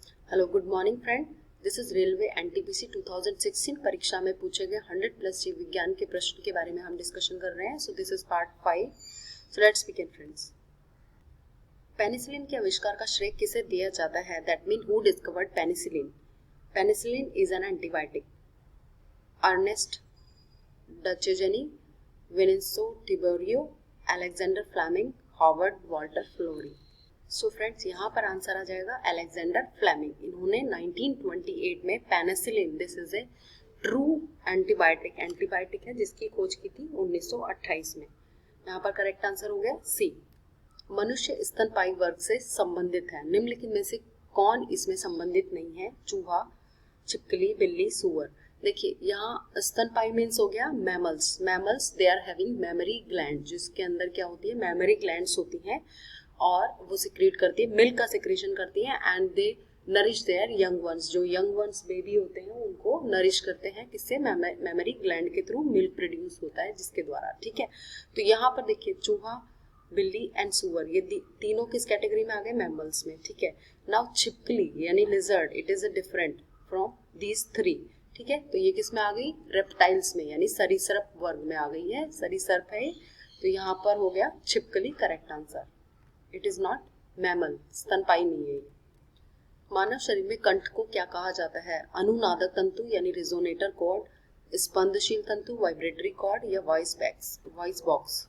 Hello, good morning friend. This is railway NTPC 2016 परीक्षा में पूछे गए 100+ जीव विज्ञान के प्रश्न के बारे में हम डिस्कशन कर रहे हैं। So this is part 5। So let's begin friends. Penicillin के आविष्कार का श्रेय किसे दिया जाता है? That mean who discovered penicillin? Penicillin is an antibiotic. Ernest Duchesne, Vincenzo Tiberio, Alexander Fleming, Howard Walter Florey. So friends, यहाँ पर आंसर आ जाएगा अलेक्जेंडर फ्लेमिंग। इन्होंने 1928 में penicillin, this is a true antibiotic है जिसकी खोज की थी 1928 में। यहाँ पर करेक्ट आंसर हो गया सी। मनुष्य स्तनपायी वर्ग से संबंधित है। निम्नलिखित में से कौन इसमें संबंधित नहीं है? चूहा, छिपकली, बिल्ली, सुअर। देखिए, यहाँ स्तनपायी मीन्स हो गया mammals they are having mammary gland, जिसके अंदर क्या होती है? मेमरी ग्लैंड्स होती हैं और वो सिक्रीट करती है, मिल्क का सिक्रेशन करती है and they nourish there young ones. जो यंग वंस बेबी होते हैं उनको नरिश करते हैं किससे? मेमरी ग्लैंड के थ्रू मिल्क प्रोड्यूस होता है जिसके द्वारा। ठीक है, तो यहाँ पर देखिए चूहा, बिल्ली एंड सुअर, ये तीनों किस कैटेगरी में आ गए? मैमल्स में। ठीक है, नाउ छिपकली यानी lizard, it is a different from these three. ठीक है, तो ये किस में आ गई? रेप्टाइल्स में, यानी सरीसृप वर्ग में आ गई है। सरीसृप है, तो यहाँ पर हो गया छिपकली correct answer. It is not mammal, स्तनपायी नहीं है। मानव शरीर में कंठ को क्या कहा जाता है? अनुनादक तंतु यानी रिजोनेटर कॉर्ड, स्पंदशील तंतु वाइब्रेटरी कॉर्ड, या वॉइस बॉक्स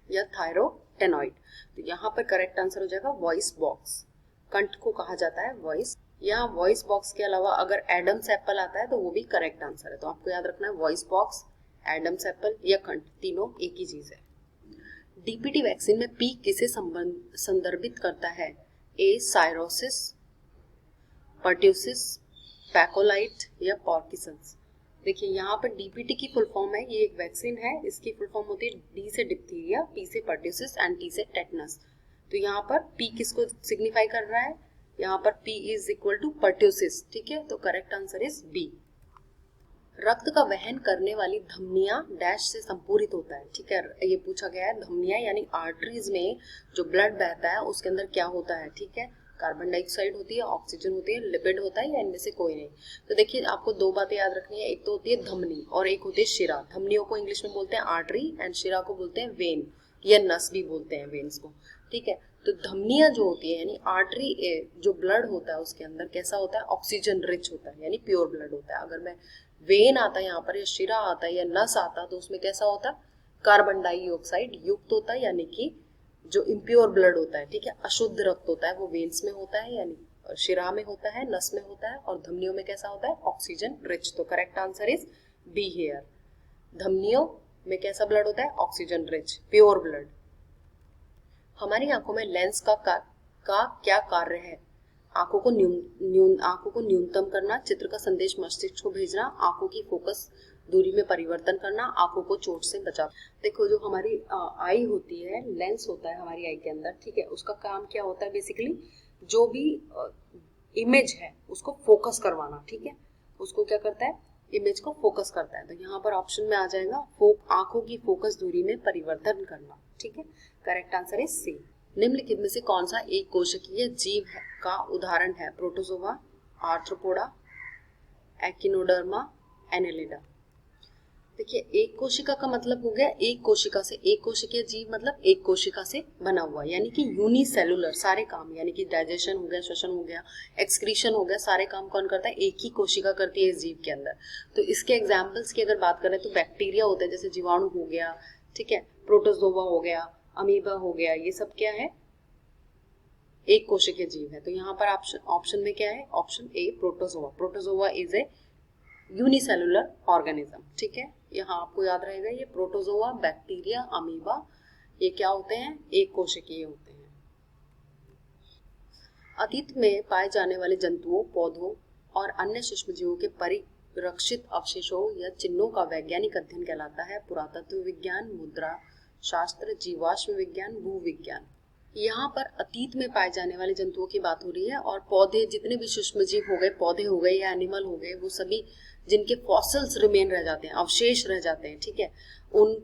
या थायरोटेनॉइड। तो यहाँ पर करेक्ट आंसर हो जाएगा वॉइस बॉक्स। कंठ को कहा जाता है वॉइस। यहाँ वॉइस बॉक्स के अलावा अगर एडम्स एप्पल आता है तो वो भी करेक्ट आंसर है। तो आपको याद रखना है वॉइस बॉक्स, एडम्स एप्पल या कंठ, तीनों एक ही चीज है। डीपीटी वैक्सीन में पी किसे संदर्भित करता है? ए साइरोसिस, पर्ट्यूसिस, पैकोलाइट या पॉर्किसंस। देखिए, यहाँ पर डीपीटी की फुल फॉर्म है, ये एक वैक्सीन है, इसकी फुल फॉर्म होती है डी से डिप्थीरिया, पी से पर्ट्यूसिस एंड टी से टेटनस। तो यहाँ पर पी किसको सिग्निफाई कर रहा है? यहाँ पर P is equal to pertussis. ठीक है, तो करेक्ट आंसर इज बी। रक्त का वहन करने वाली धमनियां डैश से संपूरित होता है। ठीक है, ये पूछा गया है। धमनियां यानी आर्टरीज में जो ब्लड बहता है उसके अंदर क्या होता है? ठीक है, कार्बन डाइऑक्साइड होती है, ऑक्सीजन होती है, लिपिड होता है, या इनमें से कोई नहीं। तो देखिए, आपको दो बातें याद रखनी है। एक तो होती है धमनी और एक होती है शिरा। धमनियों को इंग्लिश में बोलते हैं आर्टरी एंड शिरा को बोलते हैं वेन, या नस भी बोलते हैं वेन्स को। ठीक है, तो धमनियां जो होती है यानी आर्टरी, जो ब्लड होता है उसके अंदर कैसा होता है? ऑक्सीजन रिच होता है, यानी प्योर ब्लड होता है। अगर मैं वेन आता है यहाँ पर, या शिरा आता है, या नस आता, तो उसमें कैसा होता है? कार्बन डाइऑक्साइड युक्त होता है, यानी कि जो इम्प्योर ब्लड होता है। ठीक है, अशुद्ध रक्त होता है, वो वेन्स में होता है, यानी शिरा में होता है, नस में होता है, और धमनियों में कैसा होता है? Oxygen rich. तो correct answer is B here. धमनियों में कैसा ब्लड होता है? Oxygen rich, pure blood. हमारी आंखों में लेंस का क्या कार्य है? आंखों को न्यूनतम करना, चित्र का संदेश मस्तिष्क को भेजना, आंखों की फोकस दूरी में परिवर्तन करना, आंखों को चोट से बचाव। देखो, जो हमारी आई होती है, लेंस होता है हमारी आई के अंदर। ठीक है, उसका काम क्या होता है? बेसिकली जो भी इमेज है उसको फोकस करवाना। ठीक है, उसको क्या करता है? इमेज को फोकस करता है। तो यहाँ पर ऑप्शन में आ जाएगा आंखों की फोकस दूरी में परिवर्तन करना। ठीक है, करेक्ट आंसर इज सी। निम्नलिखित में से कौन सा एक कोशिकीय जीव का उदाहरण है? Protozoa, arthropoda, echinoderma, annelida. देखिए, एक कोशिका का मतलब हो गया एक कोशिका से। एक कोशिकीय जीव मतलब एक कोशिका से बना हुआ, यानी कि यूनिसेलुलर। सारे काम यानी कि डाइजेशन हो गया, श्वसन हो गया, एक्सक्रीशन हो गया, सारे काम कौन करता है? एक ही कोशिका करती है इस जीव के अंदर। तो इसके एग्जाम्पल्स की अगर बात करें तो बैक्टीरिया होते हैं, जैसे जीवाणु हो गया, ठीक है, प्रोटोजोआ हो गया, अमीबा हो गया, ये सब क्या है? एक कोशिकीय जीव है। तो यहाँ पर ऑप्शन में क्या है? Option A protozoa. Protozoa is a unicellular organism. ठीक है, यहाँ आपको याद रहेगा ये प्रोटोजोआ, बैक्टीरिया, अमीबा, ये क्या होते हैं? एक कोशिकीय होते हैं। अतीत में पाए जाने वाले जंतुओं, पौधों और अन्य सूक्ष्मजीवों के परिरक्षित अवशेषों या चिन्हों का वैज्ञानिक अध्ययन कहलाता है पुरातत्व विज्ञान, मुद्रा शास्त्र, जीवाश्म विज्ञान, भूविज्ञान। यहाँ पर अतीत में पाए जाने वाले जंतुओं की बात हो रही है, और पौधे, जितने भी सूक्ष्मजीव हो गए, पौधे हो गए या एनिमल हो गए, वो सभी जिनके फॉसिल्स रिमेन रह जाते हैं, अवशेष रह जाते हैं। ठीक है, उन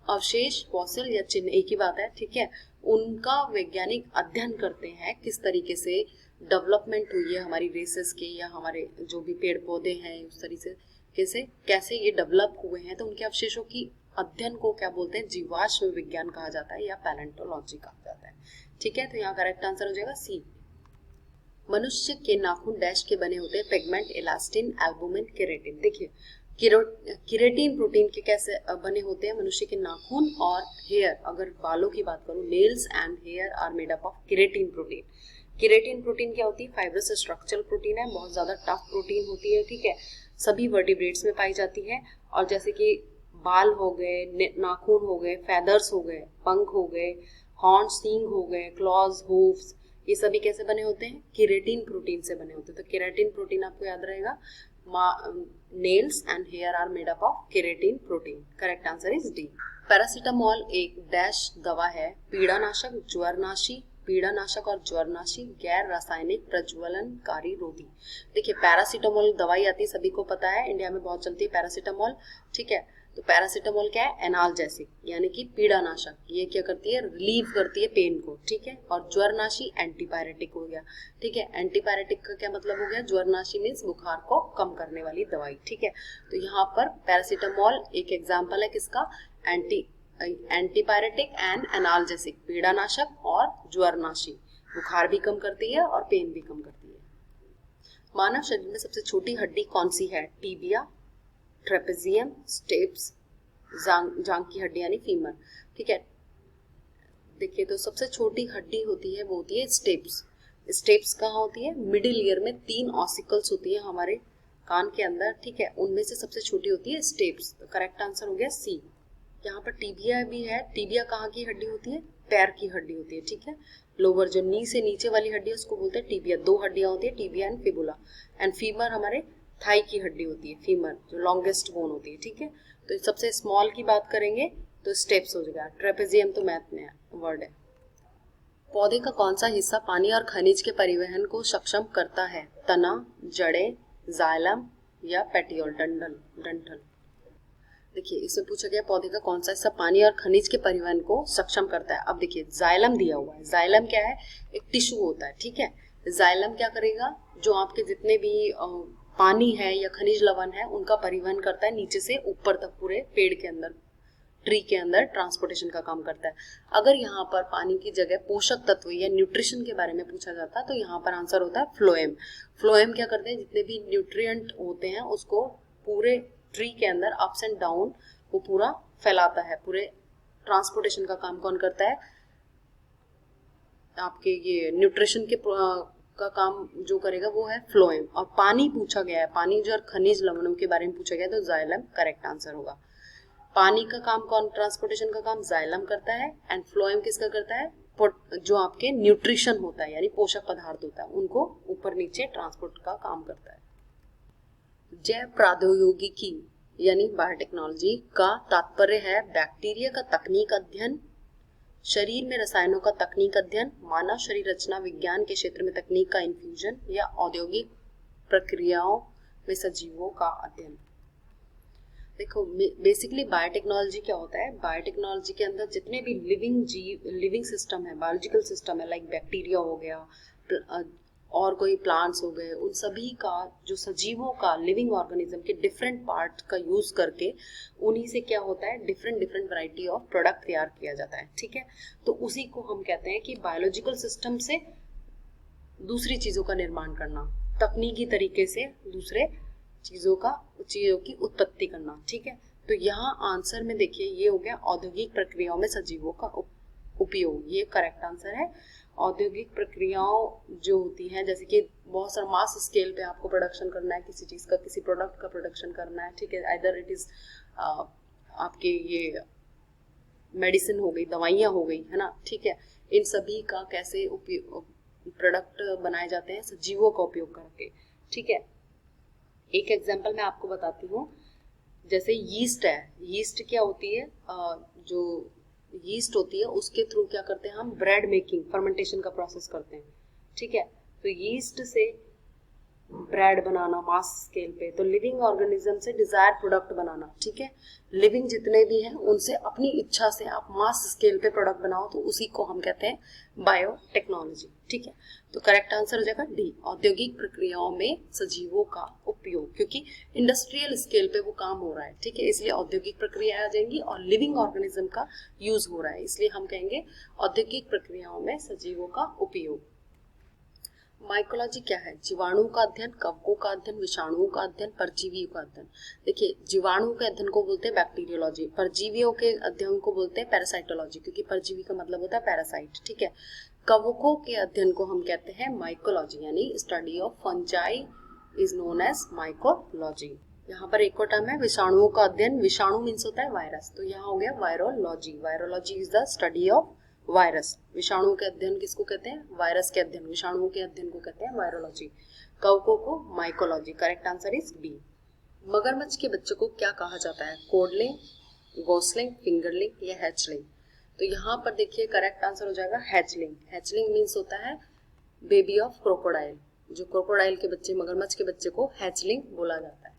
अवशेष, फॉसिल या चिन्ह एक ही बात है। ठीक है, उनका वैज्ञानिक अध्ययन करते हैं किस तरीके से डेवलपमेंट हुई है हमारी रेसेस के या हमारे जो भी पेड़ पौधे हैं उस तरीके से कैसे ये डेवलप हुए हैं, तो उनके अवशेषों की अध्ययन को क्या बोलते हैं, जीवाश्म विज्ञान कहा जाता है या पैलेंटोलॉजी कहा जाता है। ठीक है, तो यहाँ करेक्ट आंसर हो जाएगा सी। मनुष्य के नाखून डैश के बने होते हैं, पिगमेंट, इलास्टिन, एल्बुमिन, केराटिन। देखिए केराटिन प्रोटीन के कैसे बने होते हैं मनुष्य के नाखून और हेयर। अगर बालों की बात करूं, nails and hair are made up of keratin protein. Keratin protein क्या होती है, फाइब्रस स्ट्रक्चरल प्रोटीन है, बहुत ज्यादा टफ प्रोटीन होती है। ठीक है, सभी वर्टिब्रेट्स में पाई जाती है। और जैसे कि बाल हो गए, नाखून हो गए, फेदर्स हो गए, पंख हो गए, हॉर्न, सींग हो गए, क्लॉज, हूव्स, ये सभी कैसे बने होते हैं, केराटिन प्रोटीन से बने होते हैं। तो केराटिन प्रोटीन आपको याद रहेगा, nails and hair are made up of keratin protein. Correct answer is D. Paracetamol एक डैश दवा है, पीड़ानाशक, ज्वरनाशी, पीड़ानाशक और ज्वरनाशी, गैर रासायनिक प्रज्वलनकारी रोधी। देखिए पैरासीटामोल दवाई आती है, सभी को पता है, इंडिया में बहुत चलती है पैरासीटामोल। ठीक है, तो पैरासीटामोल क्या है, एनाल्जेसिक यानी कि पीड़ानाशक, ये क्या करती है, रिलीव करती है पेन को। ठीक है, और ज्वरनाशी एंटीपायरेटिक हो गया। ठीक है, एंटीपायरेटिक का क्या मतलब हो गया, ज्वरनाशी मीन्स बुखार को कम करने वाली दवाई। ठीक है, तो यहाँ पर पैरासीटामोल एक एग्जाम्पल है किसका, एंटीपायरेटिक एंड एनाल्जेसिक, पीड़ानाशक और ज्वरनाशी, बुखार भी कम करती है और पेन भी कम करती है। मानव शरीर में सबसे छोटी हड्डी कौन सी है, टीबिया, ट्रेपेजियम, स्टेप्स, जांग की हड्डी यानी फीमर। ठीक है, देखिए तो सबसे छोटी हड्डी होती है वो होती है स्टेप्स। स्टेप्स कहाँ होती है, मिडिल ईयर में 3 ऑसिकल्स होती है हमारे कान के अंदर। ठीक है, उनमें से सबसे छोटी होती है स्टेप्स। तो करेक्ट आंसर हो गया सी। यहाँ पर टीबिया भी है, टीबिया कहाँ की हड्डी होती है, पैर की हड्डी होती है। ठीक है, लोअर जो नी से नीचे वाली हड्डी है उसको बोलते हैं टीबिया। 2 हड्डियां होती है, tibia and fibula. And femur हमारे थाई की हड्डी होती है, फीमर जो लॉन्गेस्ट बोन होती है। ठीक है, तो सबसे स्मॉल की बात करेंगे तो स्टेप्स हो जाएगा, ट्रेपेजियम तो मैथ में वर्ड है। पौधे का कौन सा हिस्सा पानी और खनिज के परिवहन को सक्षम करता है, तना, जड़ें, जाइलम या पेटियोल, डंठल। देखिए इसमें पूछा गया पौधे का कौन सा हिस्सा पानी और खनिज के परिवहन को सक्षम करता है। अब देखिए जाइलम दिया हुआ है, जाइलम क्या है, एक टिश्यू होता है। ठीक है, जाइलम क्या करेगा, जो आपके जितने भी पानी है या खनिज लवण है उनका परिवहन करता है, नीचे से ऊपर तक पूरे पेड़ के अंदर, ट्री के अंदर ट्रांसपोर्टेशन का काम करता है। अगर यहाँ पर पानी की जगह पोषक तत्व या न्यूट्रिशन के बारे में पूछा जाता तो यहाँ पर आंसर होता है फ्लोएम। फ्लोएम क्या करते हैं, जितने भी न्यूट्रिएंट होते हैं उसको पूरे ट्री के अंदर अप्स एंड डाउन वो पूरा फैलाता है। पूरे ट्रांसपोर्टेशन का काम कौन करता है, आपके ये न्यूट्रिशन के का काम जो करेगा वो है फ्लोएम। और पानी पूछा गया है, पानी जो खनिज लवणों के बारे में पूछा गया है तो जाइलम करेक्ट आंसर होगा। पानी का काम कौन, ट्रांसपोर्टेशन का काम जाइलम करता है। एंड फ्लोएम किसका करता है, जो आपके न्यूट्रिशन होता है यानी पोषक पदार्थ होता है उनको ऊपर नीचे ट्रांसपोर्ट का काम करता है। जैव प्रौद्योगिकी यानी बायोटेक्नोलॉजी का तात्पर्य है बैक्टीरिया का तकनीक अध्ययन, शरीर में रसायनों का तकनीक अध्ययन, मानव शरीर रचना विज्ञान के क्षेत्र में तकनीक का इन्फ्यूजन या औद्योगिक प्रक्रियाओं में सजीवों का अध्ययन। देखो बेसिकली बायोटेक्नोलॉजी क्या होता है, बायोटेक्नोलॉजी के अंदर जितने भी लिविंग सिस्टम है, बायोलॉजिकल सिस्टम है, लाइक बैक्टीरिया हो गया और कोई प्लांट्स हो गए, उन सभी का जो सजीवों का लिविंग ऑर्गेनिज्म के डिफरेंट पार्ट का यूज करके उन्हीं से क्या होता है डिफरेंट वैरायटी ऑफ प्रोडक्ट तैयार किया जाता है। ठीक है, तो उसी को हम कहते हैं कि बायोलॉजिकल सिस्टम से दूसरी चीजों का निर्माण करना, तकनीकी तरीके से दूसरे चीजों की उत्पत्ति करना। ठीक है, तो यहाँ आंसर में देखिए ये हो गया औद्योगिक प्रक्रियाओं में सजीवों का उपयोग, ये करेक्ट आंसर है। औद्योगिक प्रक्रियाओं जो होती हैं, जैसे कि बहुत सारा मास स्केल पे आपको प्रोडक्शन करना है किसी चीज का, किसी प्रोडक्ट का प्रोडक्शन करना है। ठीक है, आइदर इट इज आपके ये मेडिसिन हो गई, दवाइयाँ हो गई, है ना। ठीक है, इन सभी का कैसे प्रोडक्ट बनाए जाते हैं सजीवों का उपयोग करके। ठीक है, एक एग्जांपल मैं आपको बताती हूँ, जैसे यीस्ट है, यीस्ट क्या होती है, जो यीस्ट होती है उसके थ्रू क्या करते हैं हम ब्रेड मेकिंग, फर्मेंटेशन का प्रोसेस करते हैं। ठीक है, तो यीस्ट से ब्रेड बनाना मास स्केल पे, तो लिविंग ऑर्गेनिज्म से डिजायर प्रोडक्ट बनाना, ठीक है, लिविंग जितने भी हैं उनसे अपनी इच्छा से आप मास स्केल पे प्रोडक्ट बनाओ, तो उसी को हम कहते हैं बायोटेक्नोलॉजी, ठीक है। तो करेक्ट आंसर हो जाएगा डी, औद्योगिक प्रक्रियाओं में सजीवों का उपयोग, क्योंकि इंडस्ट्रियल स्केल पे वो काम हो रहा है, ठीक है, इसलिए औद्योगिक प्रक्रिया आ जाएंगी, और लिविंग ऑर्गेनिज्म का यूज हो रहा है, इसलिए हम कहेंगे औद्योगिक प्रक्रियाओं में सजीवों का उपयोग। माइकोलॉजी क्या है? जीवाणुओं का अध्ययन, कवकों का अध्ययन, विषाणुओं का अध्ययन, परजीवियों का अध्ययन। देखिए, जीवाणुओं के अध्ययन को बोलते हैं बैक्टीरियोलॉजी, परजीवियों के अध्ययन को बोलते हैं पैरासाइटोलॉजी, क्योंकि परजीवी का मतलब होता है पैरासाइट, ठीक है। कवकों के अध्ययन को हम कहते हैं माइकोलॉजी, यानी study of fungi is known as mycology. यहाँ पर एक और टर्म है विषाणुओं का अध्ययन, विषाणु मीन्स होता है वायरस, तो यहाँ हो गया virology, virology is the study of virus. विषाणुओं के अध्ययन किसको कहते हैं? वायरस के अध्ययन, विषाणुओं के अध्ययन को कहते हैं वायरोलॉजी। कवकों को mycology. Correct answer is B. मगरमच्छ के बच्चे को क्या कहा जाता है? कोडलिंग, गोसलिंग, फिंगरलिंग या हैचलिंग। तो यहाँ पर देखिए करेक्ट आंसर हो जाएगा हैचलिंग। हैचलिंग मीन्स होता है बेबी ऑफ क्रोकोडाइल, जो क्रोकोडाइल के बच्चे, मगरमच्छ के बच्चे को हैचलिंग बोला जाता है।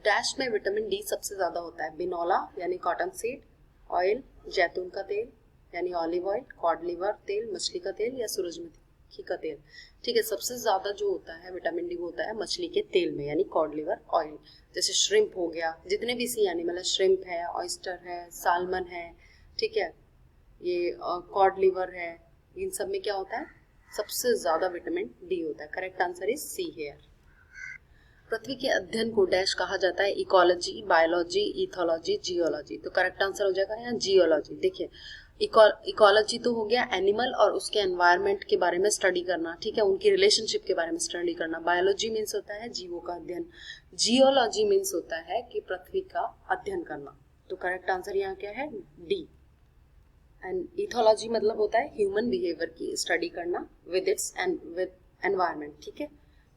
डैश में विटामिन डी सबसे ज्यादा होता है, बिनोला यानी कॉटन सीड, ऑयल जैतून का तेल यानी ऑलिव ऑयल, कॉड लिवर तेल मछली का तेल या सूरजमुखी का तेल, ठीक है। सबसे ज्यादा जो होता है विटामिन डी वो होता है मछली के तेल में, यानी कॉड लिवर ऑयल। जैसे श्रिम्प हो गया, जितने भी सी एनिमल है, श्रिम्प है, ऑयस्टर है, सालमन है, ठीक है, ये कॉड लिवर है, इन सब में क्या होता है? सबसे ज्यादा विटामिन डी होता है। Correct answer is C here. पृथ्वी के अध्ययन को डैश कहा जाता है? Ecology, biology, ethology, geology. तो करेक्ट आंसर हो जाएगा यहाँ जियोलॉजी। देखिए, इकोलॉजी तो हो गया एनिमल और उसके एनवायरनमेंट के बारे में स्टडी करना, ठीक है, उनकी रिलेशनशिप के बारे में स्टडी करना। बायोलॉजी मीन्स होता है जीवों का अध्ययन। जियोलॉजी मीन्स होता है कि पृथ्वी का अध्ययन करना। तो करेक्ट आंसर यहाँ क्या है? डी। एंड इथोलॉजी मतलब होता है ह्यूमन बिहेवियर की स्टडी करना with its and with environment, ठीक है।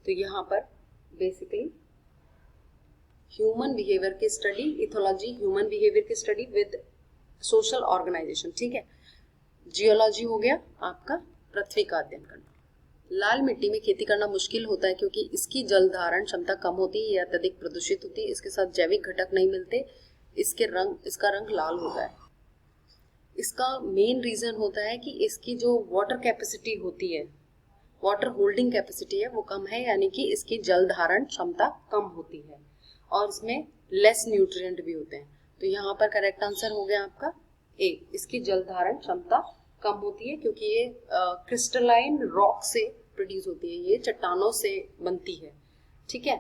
तो यहाँ पर बेसिकली ह्यूमन बिहेवियर की स्टडी, इथोलॉजी ह्यूमन बिहेवियर की स्टडी विद सोशल ऑर्गेनाइजेशन, ठीक है। जियोलॉजी हो गया आपका पृथ्वी का अध्ययन करना। लाल मिट्टी में खेती करना मुश्किल होता है क्योंकि इसकी जल धारण क्षमता कम होती है या अत्यधिक प्रदूषित होती है, इसके साथ जैविक घटक नहीं मिलते, इसका रंग लाल होता है। इसका मेन रीजन होता है कि इसकी जो वाटर कैपेसिटी होती है, वाटर होल्डिंग कैपेसिटी है, वो कम है, यानी कि इसकी जल धारण क्षमता कम होती है, और इसमें लेस न्यूट्रिएंट भी होते हैं। तो यहाँ पर करेक्ट आंसर हो गया आपका ए, इसकी जल धारण क्षमता कम होती है क्योंकि ये क्रिस्टलाइन रॉक से प्रोड्यूस होती है, ये चट्टानों से बनती है, ठीक है।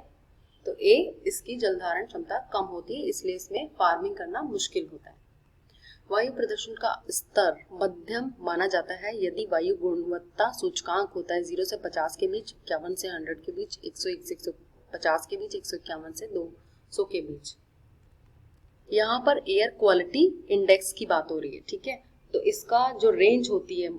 तो ए, इसकी जल धारण क्षमता कम होती है, इसलिए इसमें फार्मिंग करना मुश्किल होता है। वायु प्रदूषण का स्तर मध्यम माना जाता है यदि वायु गुणवत्ता सूचकांक होता है 0 से 50 के बीच, 51 से 100 के बीच, 101 से 150 के बीच, 151 से 200 के बीच। यहाँ पर एयर क्वालिटी इंडेक्स की बात हो रही है, ठीक है। तो इसका जो रेंज होती है,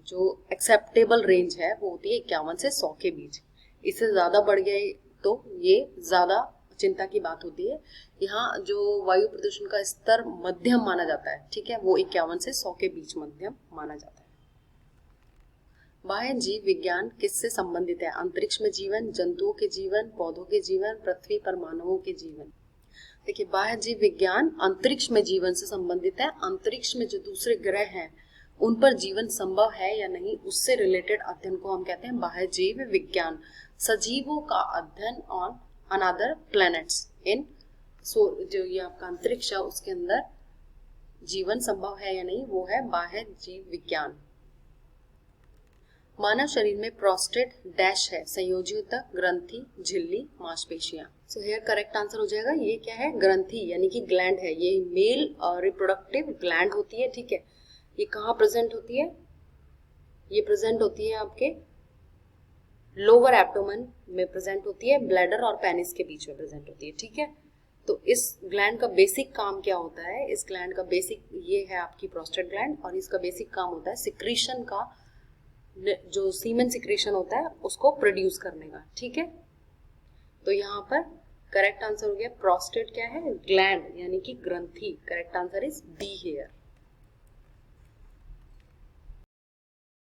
जो एक्सेप्टेबल रेंज है, वो होती है 51 से 100 के बीच। इससे ज्यादा बढ़ गए तो ये ज्यादा चिंता की बात होती है। यहाँ जो वायु प्रदूषण का स्तर मध्यम माना जाता है, ठीक है, वो 51 से 100 के बीच मध्यम माना जाता है। बाह्य जीव विज्ञान किससे संबंधित है? अंतरिक्ष में जीवन, जंतुओं के जीवन, पौधों के जीवन, पृथ्वी पर मानवों के जीवन। देखिए, बाह्य जीव विज्ञान अंतरिक्ष में जीवन से संबंधित है। अंतरिक्ष में जो दूसरे ग्रह हैं उन पर जीवन संभव है या नहीं, उससे रिलेटेड अध्ययन को हम कहते हैं बाह्य जीव विज्ञान। सजीवों का अध्ययन ऑन अनदर प्लैनेट्स इन, जो ये आपका अंतरिक्ष है उसके अंदर जीवन संभव है या नहीं, वो है बाह्य जीव विज्ञान। मानव शरीर में प्रोस्टेट डैश है? संयोजी ऊतक, ग्रंथि, झिल्ली, मांसपेशियां। सो हियर करेक्ट आंसर हो जाएगा ये क्या है? ग्रंथि, यानी कि ग्लैंड है। ये मेल रिप्रोडक्टिव ग्लैंड होती है, ठीक है। ये कहाँ प्रेजेंट होती है? ये प्रेजेंट होती है आपके लोअर एब्डोमेन में प्रेजेंट होती है, ब्लैडर और पेनिस के बीच में प्रेजेंट होती है, ठीक है। तो इस ग्लैंड का बेसिक काम क्या होता है? इस ग्लैंड का बेसिक ये है आपकी प्रोस्टेट ग्लैंड, और इसका बेसिक काम होता है सिक्रीशन का, जो सीमेन सिक्रेशन होता है उसको प्रोड्यूस करने का, ठीक है। तो यहाँ पर करेक्ट आंसर हो गया प्रोस्टेट क्या है? ग्लैंड, यानी कि ग्रंथि। Correct answer is B here.